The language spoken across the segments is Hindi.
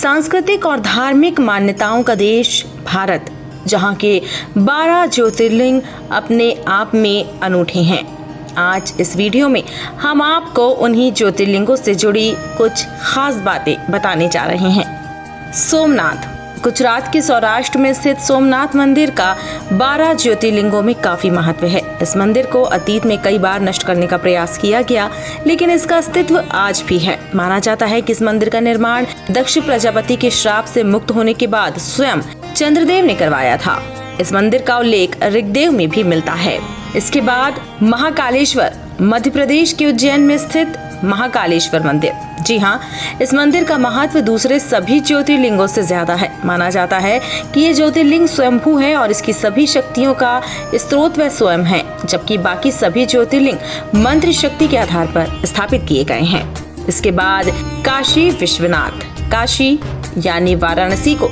सांस्कृतिक और धार्मिक मान्यताओं का देश भारत, जहां के 12 ज्योतिर्लिंग अपने आप में अनूठे हैं। आज इस वीडियो में हम आपको उन्हीं ज्योतिर्लिंगों से जुड़ी कुछ खास बातें बताने जा रहे हैं। सोमनाथ गुजरात के सौराष्ट्र में स्थित सोमनाथ मंदिर का 12 ज्योतिर्लिंगों में काफी महत्व है। इस मंदिर को अतीत में कई बार नष्ट करने का प्रयास किया गया, लेकिन इसका अस्तित्व आज भी है। माना जाता है कि इस मंदिर का निर्माण दक्ष प्रजापति के श्राप से मुक्त होने के बाद स्वयं चंद्रदेव ने करवाया था। इस मंदिर का उल्लेख ऋग्वेद में भी मिलता है। इसके बाद महाकालेश्वर, मध्य प्रदेश के उज्जैन में स्थित महाकालेश्वर मंदिर। जी हाँ, इस मंदिर का महत्व दूसरे सभी ज्योतिर्लिंगों से ज्यादा है। माना जाता है कि ये ज्योतिर्लिंग स्वयंभू है और इसकी सभी शक्तियों का स्रोत वह स्वयं है, जबकि बाकी सभी ज्योतिर्लिंग मंत्र शक्ति के आधार पर स्थापित किए गए हैं। इसके बाद काशी विश्वनाथ। काशी यानी वाराणसी को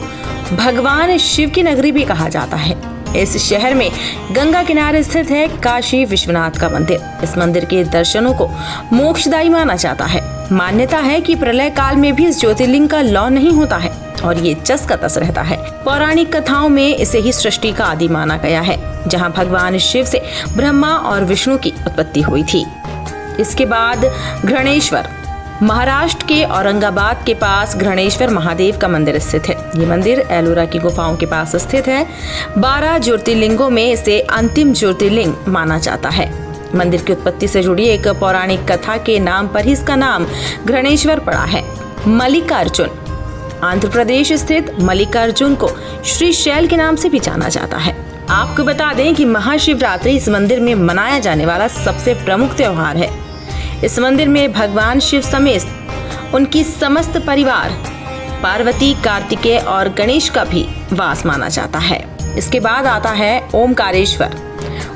भगवान शिव की नगरी भी कहा जाता है। इस शहर में गंगा किनारे स्थित है काशी विश्वनाथ का मंदिर। इस मंदिर के दर्शनों को मोक्षदायी माना जाता है। मान्यता है कि प्रलय काल में भी इस ज्योतिर्लिंग का लौ नहीं होता है और ये जस का तस रहता है। पौराणिक कथाओं में इसे ही सृष्टि का आदि माना गया है, जहाँ भगवान शिव से ब्रह्मा और विष्णु की उत्पत्ति हुई थी। इसके बाद घृणेश्वर। महाराष्ट्र के औरंगाबाद के पास घृणेश्वर महादेव का मंदिर स्थित है। ये मंदिर एलोरा की गुफाओं के पास स्थित है। 12 ज्योतिर्लिंगों में इसे अंतिम ज्योतिर्लिंग माना जाता है। मंदिर की उत्पत्ति से जुड़ी एक पौराणिक कथा के नाम पर ही इसका नाम घृणेश्वर पड़ा है। मल्लिकार्जुन। आंध्र प्रदेश स्थित मल्लिकार्जुन को श्रीशैल के नाम से भी जाना जाता है। आपको बता दें कि महाशिवरात्रि इस मंदिर में मनाया जाने वाला सबसे प्रमुख त्योहार है। इस मंदिर में भगवान शिव समेत उनकी समस्त परिवार, पार्वती, कार्तिकेय और गणेश का भी वास माना जाता है। इसके बाद आता है ओमकारेश्वर।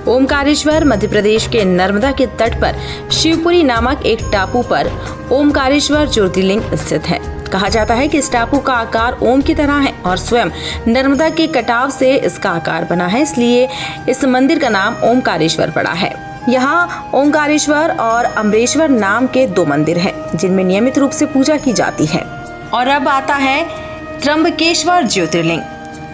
ओमकारेश्वर मध्य प्रदेश के नर्मदा के तट पर शिवपुरी नामक एक टापू पर ओमकारेश्वर ज्योतिर्लिंग स्थित है। कहा जाता है कि इस टापू का आकार ओम की तरह है और स्वयं नर्मदा के कटाव से इसका आकार बना है, इसलिए इस मंदिर का नाम ओमकारेश्वर पड़ा है। यहाँ ओंकारेश्वर और अम्बरेश्वर नाम के 2 मंदिर हैं, जिनमें नियमित रूप से पूजा की जाती है। और अब आता है त्र्यंबकेश्वर ज्योतिर्लिंग।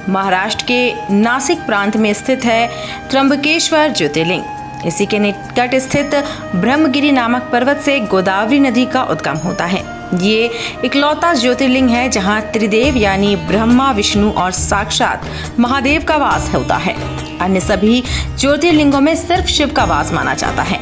महाराष्ट्र के नासिक प्रांत में स्थित है त्र्यंबकेश्वर ज्योतिर्लिंग। इसी के निकट स्थित ब्रह्मगिरी नामक पर्वत से गोदावरी नदी का उद्गम होता है। ये इकलौता ज्योतिर्लिंग है जहाँ त्रिदेव यानी ब्रह्मा, विष्णु और साक्षात महादेव का वास होता है। अन्य सभी ज्योतिर्लिंगों में सिर्फ शिव का वास माना जाता है।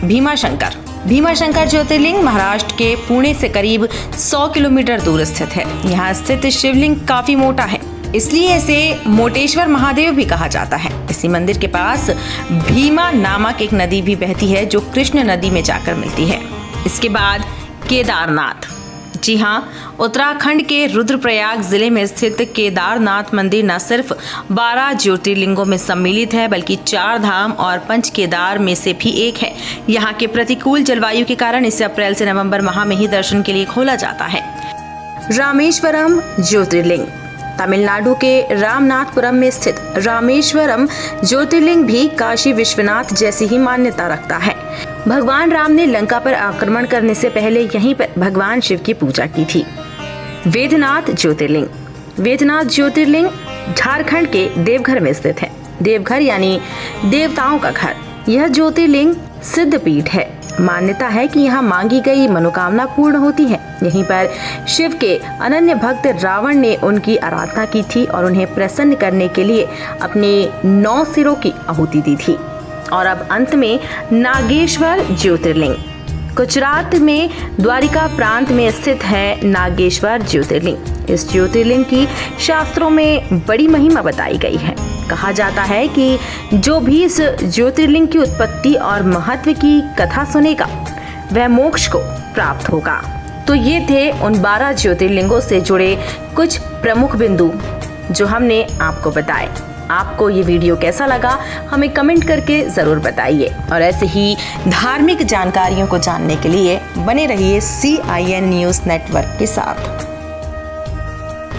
भीमाशंकर। भीमाशंकर ज्योतिर्लिंग महाराष्ट्र के पुणे से करीब 100 किलोमीटर दूर स्थित है। यहाँ स्थित शिवलिंग काफी मोटा है, इसलिए इसे मोटेश्वर महादेव भी कहा जाता है। इसी मंदिर के पास भीमा नामक एक नदी भी बहती है, जो कृष्ण नदी में जाकर मिलती है। इसके बाद केदारनाथ। जी हाँ, उत्तराखंड के रुद्रप्रयाग जिले में स्थित केदारनाथ मंदिर न सिर्फ 12 ज्योतिर्लिंगों में सम्मिलित है, बल्कि 4 धाम और 5 केदार में से भी एक है। यहाँ के प्रतिकूल जलवायु के कारण इसे अप्रैल से नवंबर माह में ही दर्शन के लिए खोला जाता है। रामेश्वरम ज्योतिर्लिंग। तमिलनाडु के रामनाथपुरम में स्थित रामेश्वरम ज्योतिर्लिंग भी काशी विश्वनाथ जैसी ही मान्यता रखता है। भगवान राम ने लंका पर आक्रमण करने से पहले यहीं पर भगवान शिव की पूजा की थी। वेदनाथ ज्योतिर्लिंग। वेदनाथ ज्योतिर्लिंग झारखंड के देवघर में स्थित है। देवघर यानी देवताओं का घर। यह ज्योतिर्लिंग सिद्ध पीठ है। मान्यता है कि यहाँ मांगी गई मनोकामना पूर्ण होती है। यहीं पर शिव के अनन्य भक्त रावण ने उनकी आराधना की थी और उन्हें प्रसन्न करने के लिए अपने 9 सिरों की आहुति दी थी। और अब अंत में नागेश्वर ज्योतिर्लिंग। गुजरात में द्वारिका प्रांत में स्थित है नागेश्वर ज्योतिर्लिंग। इस ज्योतिर्लिंग की शास्त्रों में बड़ी महिमा बताई गई है। कहा जाता है कि जो भी इस ज्योतिर्लिंग की उत्पत्ति और महत्व की कथा सुनेगा, वह मोक्ष को प्राप्त होगा। तो ये थे उन 12 ज्योतिर्लिंगों से जुड़े कुछ प्रमुख बिंदु जो हमने आपको बताए। आपको ये वीडियो कैसा लगा, हमें कमेंट करके जरूर बताइए और ऐसे ही धार्मिक जानकारियों को जानने के लिए बने रहिए CIN न्यूज़ नेटवर्क के साथ।